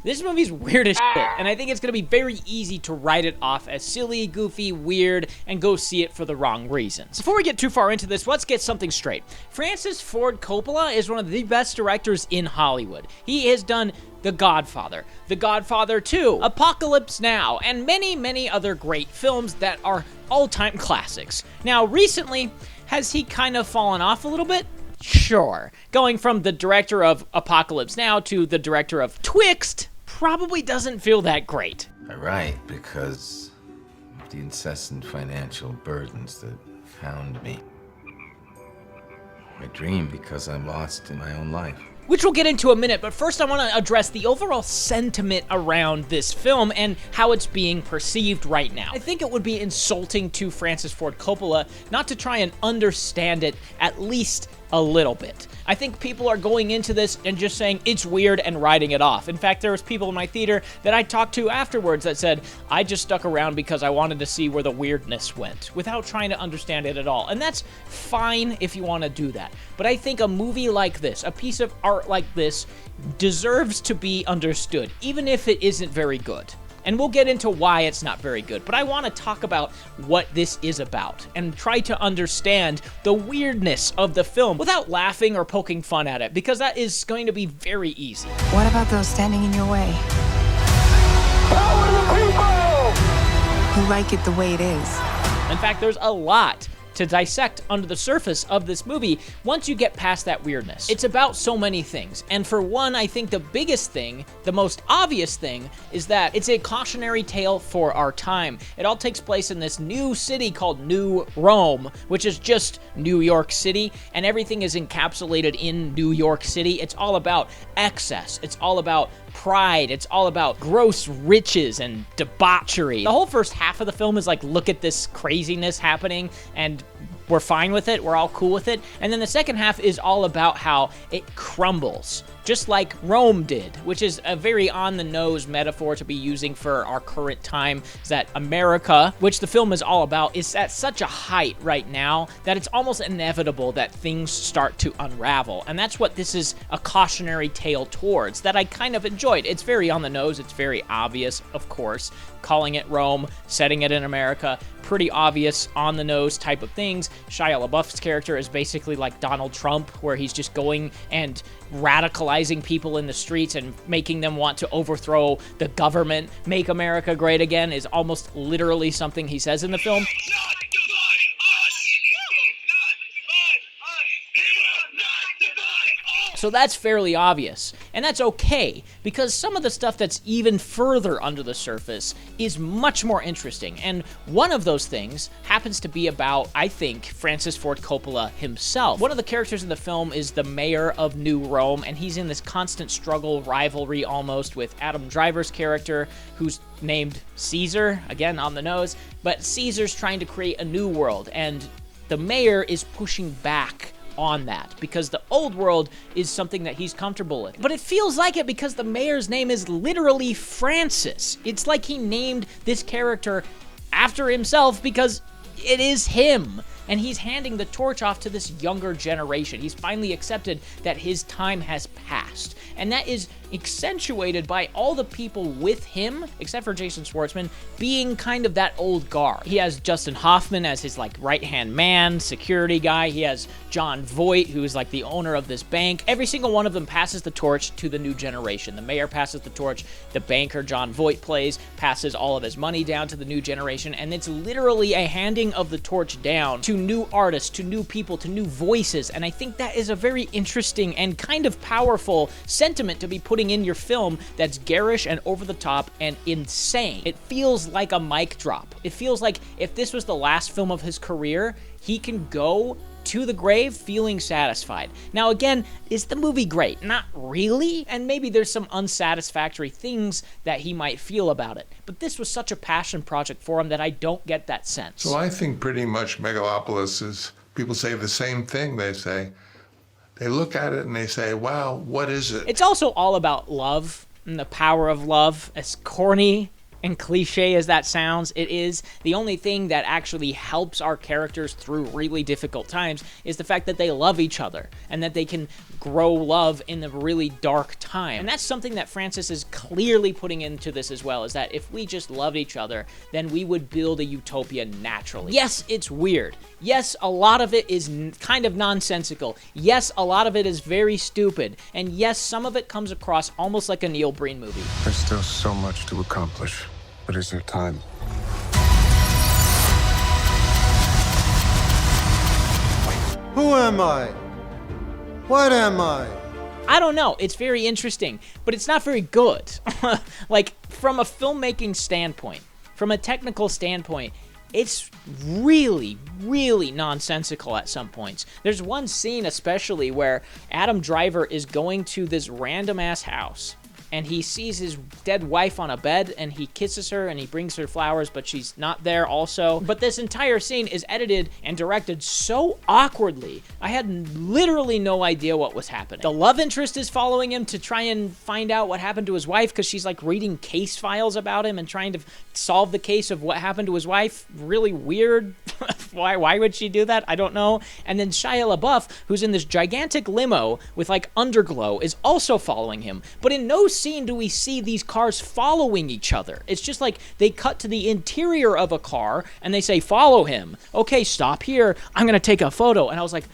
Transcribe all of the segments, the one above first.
This movie's weird as shit, and I think it's gonna be very easy to write it off as silly, goofy, weird, and go see it for the wrong reasons. Before we get too far into this, let's get something straight. Francis Ford Coppola is one of the best directors in Hollywood. He has done The Godfather, The Godfather 2, Apocalypse Now, and many, many other great films that are all-time classics. Now, recently, has he kind of fallen off a little bit? Sure. Going from the director of Apocalypse Now to the director of Twixt probably doesn't feel that great. I write because of the incessant financial burdens that hound me. I dream because I'm lost in my own life. Which we'll get into a minute, but first I want to address the overall sentiment around this film and how it's being perceived right now. I think it would be insulting to Francis Ford Coppola not to try and understand it at least a little bit. I think people are going into this and just saying it's weird and writing it off. In fact, there was people in my theater that I talked to afterwards that said, I just stuck around because I wanted to see where the weirdness went, without trying to understand it at all. And that's fine if you want to do that. But I think a movie like this, a piece of art like this, deserves to be understood, even if it isn't very good. And we'll get into why it's not very good, but I want to talk about what this is about and try to understand the weirdness of the film without laughing or poking fun at it, because that is going to be very easy. What about those standing in your way? Power to the people! Who like it the way it is? In fact, there's a lot to dissect under the surface of this movie once you get past that weirdness. It's about so many things, and for one, I think the biggest thing, the most obvious thing, is that it's a cautionary tale for our time. It all takes place in this new city called New Rome, which is just New York City, and everything is encapsulated in New York City. It's all about excess. It's all about pride. It's all about gross riches and debauchery. The whole first half of the film is like, look at this craziness happening, and we're fine with it, we're all cool with it. And then the second half is all about how it crumbles, just like Rome did, which is a very on-the-nose metaphor to be using for our current time, is that America, which the film is all about, is at such a height right now that it's almost inevitable that things start to unravel. And that's what this is a cautionary tale towards, that I kind of enjoyed. It's very on the nose, it's very obvious, of course, calling it Rome, setting it in America, pretty obvious on-the-nose type of things. Shia LaBeouf's character is basically like Donald Trump, where he's just going and radicalizing people in the streets and making them want to overthrow the government. Make America great again is almost literally something he says in the film. So that's fairly obvious, and that's okay, because some of the stuff that's even further under the surface is much more interesting, and one of those things happens to be about, I think, Francis Ford Coppola himself. One of the characters in the film is the mayor of New Rome, and he's in this constant struggle, rivalry almost, with Adam Driver's character, who's named Caesar, again on the nose, but Caesar's trying to create a new world, and the mayor is pushing back on that, because the old world is something that he's comfortable with. But it feels like it because the mayor's name is literally Francis. It's like he named this character after himself because it is him. And he's handing the torch off to this younger generation. He's finally accepted that his time has passed. And that is accentuated by all the people with him, except for Jason Schwartzman, being kind of that old guard. He has Justin Hoffman as his like right-hand man, security guy. He has John Voight, who is like the owner of this bank. Every single one of them passes the torch to the new generation. The mayor passes the torch. The banker John Voight plays passes all of his money down to the new generation. And it's literally a handing of the torch down to new artists, to new people, to new voices. And I think that is a very interesting and kind of powerful sentiment to be putting in your film that's garish and over the top and insane. It feels like a mic drop. It feels like if this was the last film of his career, he can go to the grave feeling satisfied. Now again, is the movie great? Not really, and maybe there's some unsatisfactory things that he might feel about it, but this was such a passion project for him that I don't get that sense. So I think pretty much Megalopolis is, people say the same thing. They look at it and they say, wow, what is it? It's also all about love and the power of love, as corny and cliche as that sounds, it is. The only thing that actually helps our characters through really difficult times is the fact that they love each other and that they can grow love in a really dark time. And that's something that Francis is clearly putting into this as well, is that if we just loved each other, then we would build a utopia naturally. Yes, it's weird. Yes, a lot of it is kind of nonsensical. Yes, a lot of it is very stupid. And yes, some of it comes across almost like a Neil Breen movie. There's still so much to accomplish, but is there time? Who am I? What am I? I don't know. It's very interesting, but it's not very good. Like, from a filmmaking standpoint, from a technical standpoint, it's really, really nonsensical at some points. There's one scene especially where Adam Driver is going to this random-ass house, and he sees his dead wife on a bed, and he kisses her, and he brings her flowers, but she's not there also. But this entire scene is edited and directed so awkwardly, I had literally no idea what was happening. The love interest is following him to try and find out what happened to his wife, because she's like reading case files about him and trying to solve the case of what happened to his wife. Really weird. Why would she do that? I don't know. And then Shia LaBeouf, who's in this gigantic limo with like underglow, is also following him. But in no scene do we see these cars following each other. It's just like they cut to the interior of a car and they say, follow him. Okay, stop here. I'm going to take a photo. And I was like,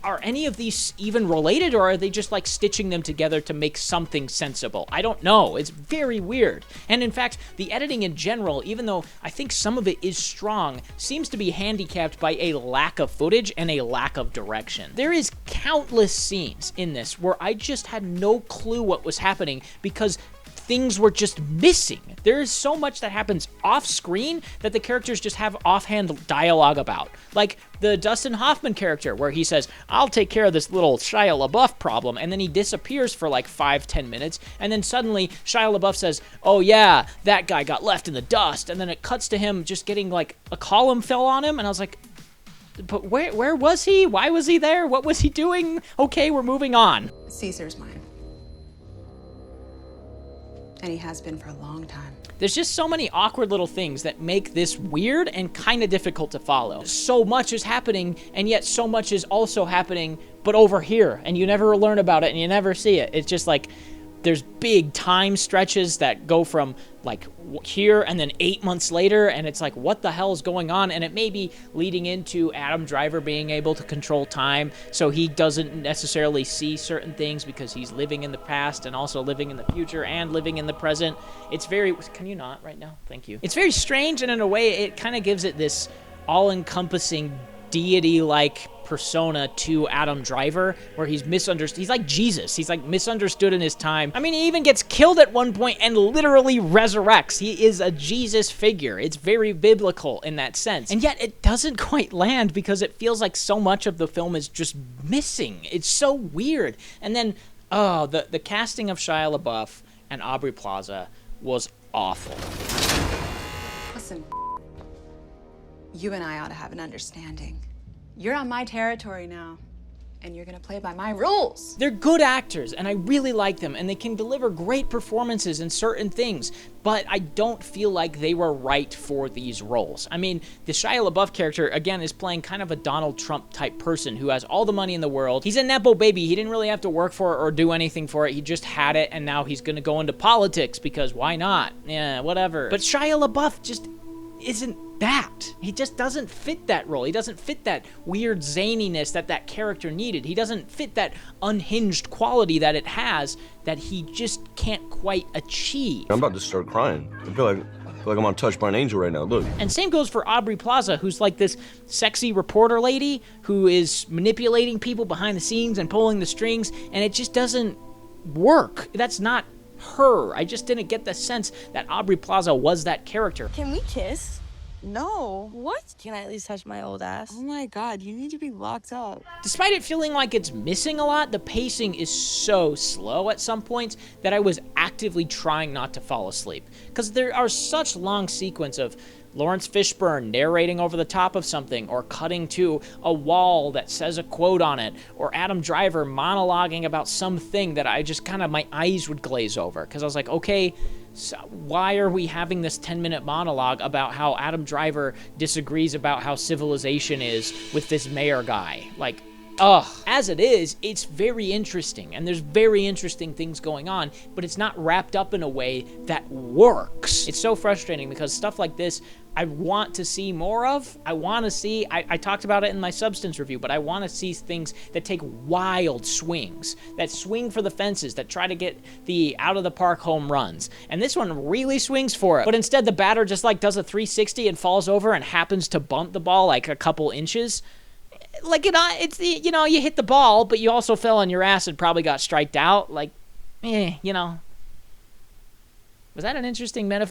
are any of these even related, or are they just like stitching them together to make something sensible? I don't know. It's very weird. And in fact, the editing in general, even though I think some of it is strong, seems to be handicapped by a lack of footage and a lack of direction. There is countless scenes in this where I just had no clue what was happening because things were just missing. There is so much that happens off screen that the characters just have offhand dialogue about. Like the Dustin Hoffman character where he says, I'll take care of this little Shia LaBeouf problem, and then he disappears for like 5-10 minutes, and then suddenly Shia LaBeouf says, oh yeah, that guy got left in the dust, and then it cuts to him just getting like a column fell on him, and I was like, but where was he? Why was he there? What was he doing? Okay, we're moving on. Caesar's mine. And he has been for a long time. There's just so many awkward little things that make this weird and kind of difficult to follow. So much is happening, and yet so much is also happening, but over here, and you never learn about it, and you never see it. It's just like, there's big time stretches that go from like here and then 8 months later, and it's like, what the hell is going on? And it may be leading into Adam Driver being able to control time, so he doesn't necessarily see certain things because he's living in the past and also living in the future and living in the present. It's very, can you not right now? Thank you. It's very strange, and in a way it kind of gives it this all-encompassing deity-like persona to Adam Driver, where he's misunderstood. He's like Jesus. He's like misunderstood in his time. I mean, he even gets killed at one point and literally resurrects. He is a Jesus figure. It's very biblical in that sense. And yet it doesn't quite land because it feels like so much of the film is just missing. It's so weird. And then, oh, the casting of Shia LaBeouf and Aubrey Plaza was awful. Listen, you and I ought to have an understanding. You're on my territory now, and you're gonna play by my rules. They're good actors, and I really like them, and they can deliver great performances in certain things, but I don't feel like they were right for these roles. I mean, the Shia LaBeouf character, again, is playing kind of a Donald Trump type person who has all the money in the world. He's a Nepo baby. He didn't really have to work for it or do anything for it. He just had it, and now he's gonna go into politics because why not? Yeah, whatever. But Shia LaBeouf just isn't that. He just doesn't fit that role. He doesn't fit that weird zaniness that character needed. He doesn't fit that unhinged quality that it has that he just can't quite achieve. I'm about to start crying. I feel like I'm untouched by an angel right now, look. And same goes for Aubrey Plaza, who's like this sexy reporter lady who is manipulating people behind the scenes and pulling the strings, and it just doesn't work. That's not her. I just didn't get the sense that Aubrey Plaza was that character. Can we kiss? No. What? Can I at least touch my old ass? Oh my God, you need to be locked up. Despite it feeling like it's missing a lot, the pacing is so slow at some points that I was actively trying not to fall asleep. Because there are such long sequences of Lawrence Fishburne narrating over the top of something, or cutting to a wall that says a quote on it, or Adam Driver monologuing about something that I just kind of, my eyes would glaze over. Because I was like, okay, so why are we having this 10-minute monologue about how Adam Driver disagrees about how civilization is with this mayor guy? Like, As it is, it's very interesting, and there's very interesting things going on, but it's not wrapped up in a way that works. It's so frustrating because stuff like this, I want to see more of. I want to see, I talked about it in my Substance review, but I want to see things that take wild swings, that swing for the fences, that try to get the out-of-the-park home runs. And this one really swings for it, but instead the batter just like does a 360 and falls over and happens to bump the ball like a couple inches. Like, it's, you know, you hit the ball, but you also fell on your ass and probably got striked out. Like, you know. Was that an interesting metaphor?